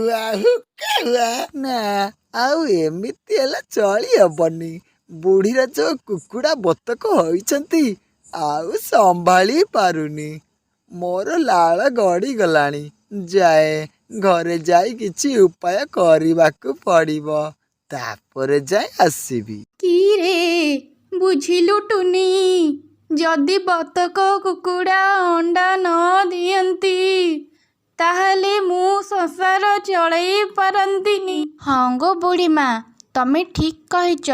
हुआ हुक्का हुआ ना आउ एमिति हेले चली हबनी। बुढ़ीर जो कुकुड़ा बतक होइछंती आउ संभाली पारुनी। मोर लाल गड़ी गलानी। जाए घरे जाई किछि उपाय करिबाकु पड़िबो तापरे जाए आसीबी। कि रे बुझिलु टुनी जदि बतक कुकुड़ा अंडा न दियंती ताहले मु संसार चलई पारंतिनी। हाँ गो बुढ़ी माँ तमे ठीक कहिच।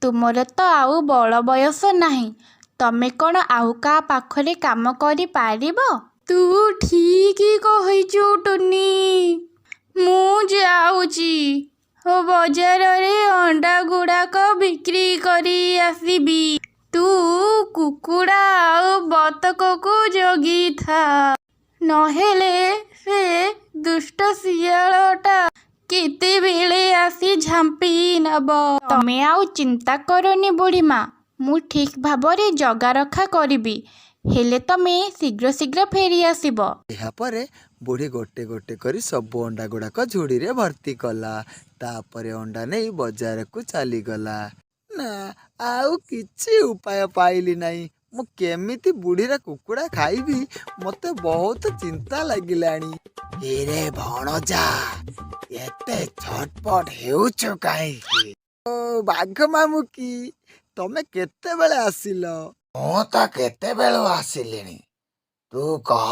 तुमर तो आउ बड़ बयस नाही। तमे कौन आउ का पाखरे काम करि पारिबो। तू ठीक कहिचु टुनी। मु जाउची ओ बजार रे अंडा गुड़ाक बिक्री करी आसीबी। तू कुकुड़ा आउ बतक को जगी था नहेले से दुष्ट शियालटा केतेबेले आसी झांपी नब। तमे आउ चिंता करनी बुढ़ी माँ मु ठीक भाबरे जगा रखा करिबी। हेले तमे शीघ्र शीघ्र फेरी आसीबो। यापरे बुढ़ी गोटे गोटे करी सब अंडा गुड़ाक झुड़ी रे भर्ती कला। तापरे अंडा नहीं बाजार को चली गला। ना आउ किछि उपाय पाइली नहीं। मु केमिति बुढ़ीर कुकुड़ा खाइबी मते बहुत चिंता लागिलानी। एरे भणजा एते छटपट हेउछु काहे। ओ बाघ मामू की तमे केते बेले आसिलो। मु तो केते बेलु आसिलिनी। तू कह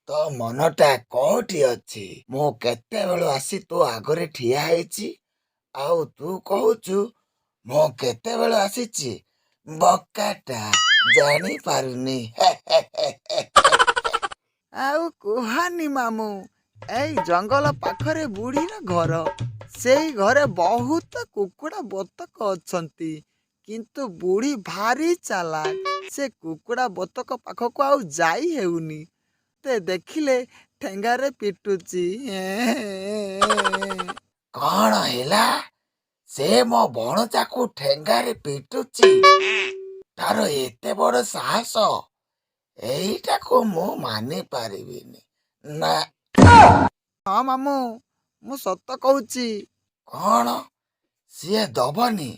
तो मनटा कोठी अछि। मु केते बेलु आसी तू आगरे ठिया हेछि आउ तू कहूचु मु केते बेलु आसीछि। बकाटा जानी पारुनी। आउ कुहानी मामू एई जंगल पाखरे बुढ़ीर घर। सेई घरे बहुत कुकुड़ा बतक अछंती किंतु बुढ़ी भारी चालाक। से कुकुड़ा बतक पाखक आउ जाई हेउनी। ते देखिले ठेंगारे पिटुची। कौन हेला से मो भणजाकू ठेंगारे पिटुची। तार एते बड़ साहस एइटाकू मु मानि पारिबिनी ना। हाँ मामू मु सत कहूची। कौन सिए दबनी।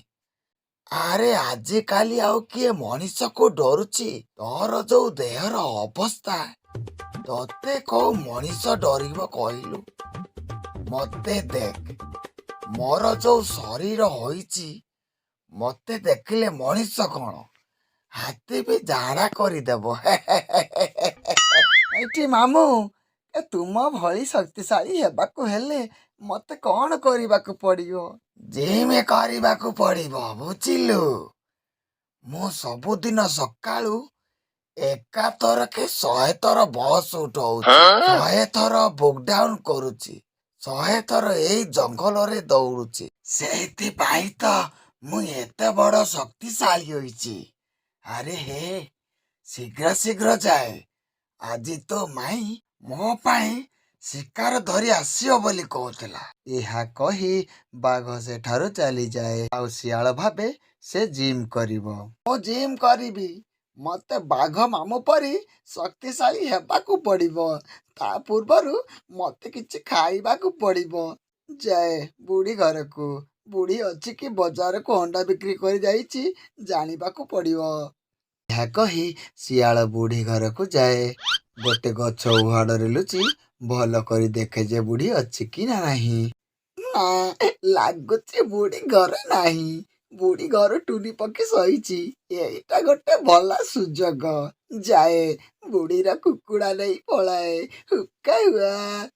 अरे आजिकाली आउ किए मनीष को डरुची। तोर जो देहर अवस्था तते कौ मनीष डरिब कहलु। मते देख मोर जो शरीर होइची मते देखिले मनीष कौन हाथी भी झाड़ा करदेव। एठी मामू ए तुम भली शक्तिशाली हेबाकू हेले मते कौन करिबाकू पड़ियो। जिम करिबाकू पड़िबो बुझिलु। मु सबुदिन सकाळू एकाथरके 100 थर बस उठाउची 100 थर बुक डाउन करूची 100 थर एई जंगल रे दौड़ुची। सेति पाई तो मु एते बड़ शक्तिशाली होइची। अरे हे शीघ्र शीघ्र जाए आजी तो माई मो पाई शिकार धरी आसियो बोली कहूला। यह कही बाघ सेठारु चली जाए। आउ शियाल भाबे से जिम करिवो। मो जिम करिबी मते बाघ मामू परी शक्तिशाली हेबाकू पड़िबो। ता पूर्वरु मते किछि खाइबाकू पड़िबो। जाए बुढ़ी घर को। बुढ़ी अछि कि बाजार को अंडा बिक्री कर जाइछि जानिबाकू पड़िबो। यह कही शियाल बुढ़ी घर को जाए। गोटे गछ उहाड़े लुचि भल करी देखे जे बुढ़ी अछि कि नाही। ना लागुची बुढ़ी घर नाही। बुढ़ी घर टुनी पक्षी सहीची। एटा गोटे भला सुजोग। जाए बुढ़ीर कुकुड़ा नहीं पलाए। हुक्का हुआ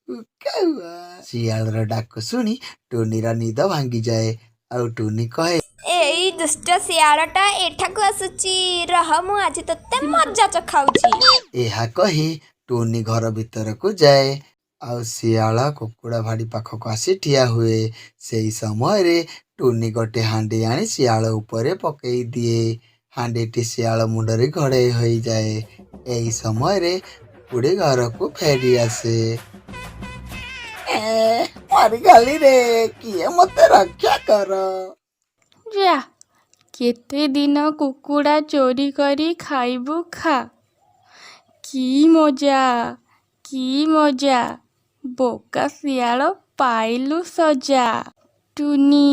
हुक्का हुआ। शियाल डाक शुणी टुनीर निद भांगी जाए। आउ टुनी कहे एई दुष्ट शियालटा एठाकू आसुची रह मु आज तते मजा चखाउची। यह कही टुनी घर भीतर को जाए। आउ शियाल कुकुड़ा भाड़ी पाखक आसी ठिया हुए। सेई समय रे टुनी गोटे हांडी आनी शियाल उपरे पकई दिए। हांडीटी शियाल मुंडरे घड़े हो जाए। एई समय रे बुढ़ी घर को फेरी आसे। मरी गली रे किए मते रक्षा कर। जा केते दिन कुकुड़ा चोरी करी खाइबू खा। की मजा बोका शियाल ପାଇଲୁ ସଜା। ଟୁନି,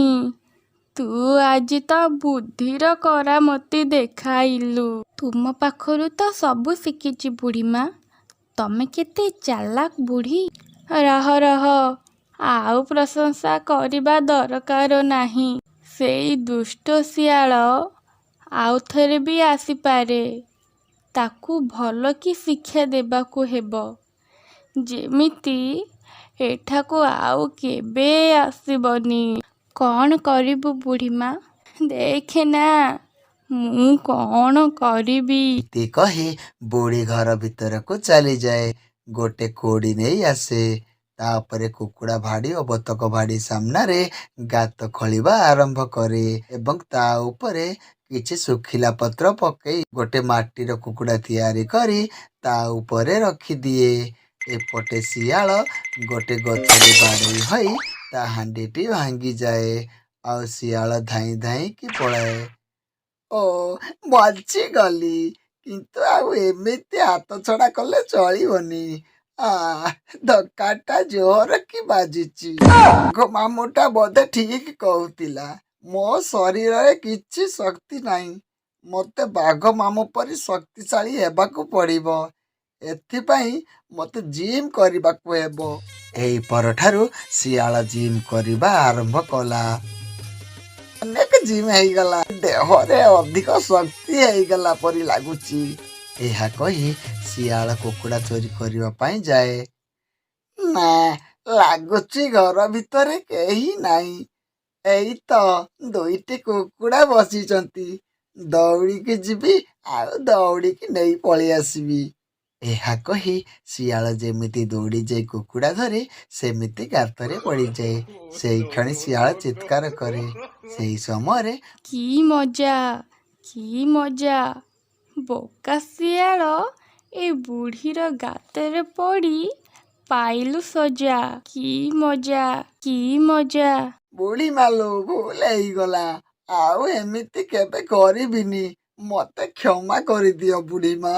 ତୁ ଆଜି ତ ବୁଦ୍ଧିର କରାମତି ଦେଖାଇଲୁ। ତୁମ ପାଖରୁ ତ ସବୁ ଶିଖିଛି ବୁଢ଼ୀମା। ତମେ କେତେ ଚାଲାକ ବୁଢ଼ୀ। ରହ ରହ, ଆଉ ପ୍ରଶଂସା କରିବା ଦରକାର ନାହିଁ। ସେଇ ଦୁଷ୍ଟ ଶିଆଳ ଆଉ ଥରେ ବି ଆସିପାରେ। ତାକୁ ଭଲ କି ଶିକ୍ଷା ଦେବାକୁ ହେବ, ଯେମିତି ଏଠାକୁ ଆଉ କେବେ ଆସିବନି। କ'ଣ କରିବୁ ବୁଢ଼ୀମା? ଦେଖେ ନା ମୁଁ କ'ଣ କରିବି। ଏମିତି କହି ବୁଢ଼ୀ ଘର ଭିତରକୁ ଚାଲିଯାଏ। ଗୋଟେ କୋଡ଼ି ନେଇ ଆସେ। ତାପରେ କୁକୁଡ଼ା ଭାଡ଼ି ଓ ବତକ ଭାଡ଼ି ସାମ୍ନାରେ ଗାତ ଖୋଳିବା ଆରମ୍ଭ କରେ ଏବଂ ତା ଉପରେ କିଛି ଶୁଖିଲା ପତ୍ର ପକେଇ ଗୋଟେ ମାଟିର କୁକୁଡ଼ା ତିଆରି କରି ତା ଉପରେ ରଖିଦିଏ। ଏପଟେ ଶିଆଳ ଗୋଟେ ଗଛରେ ବାଡ଼େଇ ହୋଇ ତା ହାଣ୍ଡିଟି ଭାଙ୍ଗିଯାଏ ଆଉ ଶିଆଳ ଧାଇଁ ଧାଇଁକି ପଳାଏ। ଓ, ବଞ୍ଚିଗଲି, କିନ୍ତୁ ଆଉ ଏମିତି ହାତଛଡ଼ା କଲେ ଚଳିବନି। ଧକ୍କାଟା ଜୋର କି ବାଜିଛି। ମାମୁଟା ବୋଧେ ଠିକ କହୁଥିଲା, ମୋ ଶରୀରରେ କିଛି ଶକ୍ତି ନାହିଁ। ମୋତେ ବାଘ ମାମୁଁ ପରି ଶକ୍ତିଶାଳୀ ହେବାକୁ ପଡ଼ିବ। ଏଥିପାଇଁ ମୋତେ ଜିମ୍ କରିବାକୁ ହେବ। ଏଇ ପରଠାରୁ ଶିଆଳ ଜିମ୍ କରିବା ଆରମ୍ଭ କଲା। ଅନେକ ଜିମ୍ ହେଇଗଲା, ଦେହରେ ଅଧିକ ଶକ୍ତି ହେଇଗଲା ପରି ଲାଗୁଛି। ଏହା କହି ଶିଆଳ କୁକୁଡ଼ା ଚୋରି କରିବା ପାଇଁ ଯାଏ। ନା, ଲାଗୁଛି ଘର ଭିତରେ କେହି ନାହିଁ। ଏଇ ତ ଦୁଇଟି କୁକୁଡ଼ା ବସିଛନ୍ତି। ଦୌଡ଼ିକି ଯିବି ଆଉ ଦୌଡ଼ିକି ନେଇ ପଳେଇ ଆସିବି। ଏହା କହି ଶିଆଳ ଯେମିତି ଦୌଡ଼ି ଯାଇ କୁକୁଡ଼ା ଧରେ, ସେମିତି ଗାତରେ ପଡ଼ିଯାଏ। ସେଇ କ୍ଷଣି ଶିଆଳ ଚିତ୍କାର କରେ। ସେହି ସମୟରେ କି ମଜା, କି ମଜା! ବୋକା ଶିଆଳ ଏ ବୁଢ଼ୀର ଗାତରେ ପଡ଼ି ପାଇଲୁ ସଜା। କି ମଜା, କି ମଜା! ବୁଢ଼ୀ ମାଲୋ, ଭୁଲ ହେଇଗଲା। ଆଉ ଏମିତି କେବେ କରିବିନି। ମୋତେ କ୍ଷମା କରିଦିଅ ବୁଢ଼ୀ ମା।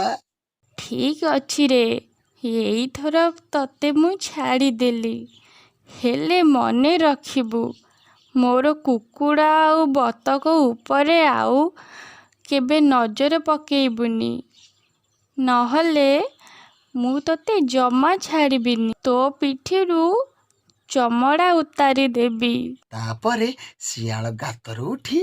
ଠିକ୍ ଅଛି ରେ, ଏଇଥର ତତେ ମୁଁ ଛାଡ଼ିଦେଲି। ହେଲେ ମନେ ରଖିବୁ, ମୋର କୁକୁଡ଼ା ଆଉ ବତକ ଉପରେ ଆଉ କେବେ ନଜର ପକେଇବୁନି। ନହେଲେ ମୁଁ ତତେ ଜମା ଛାଡ଼ିବିନି। ତୋ ପିଠିରୁ ଚମଡ଼ା ଉତାରି ଦେବି। ତାପରେ ଶିଆଳ ଗାତରୁ ଉଠି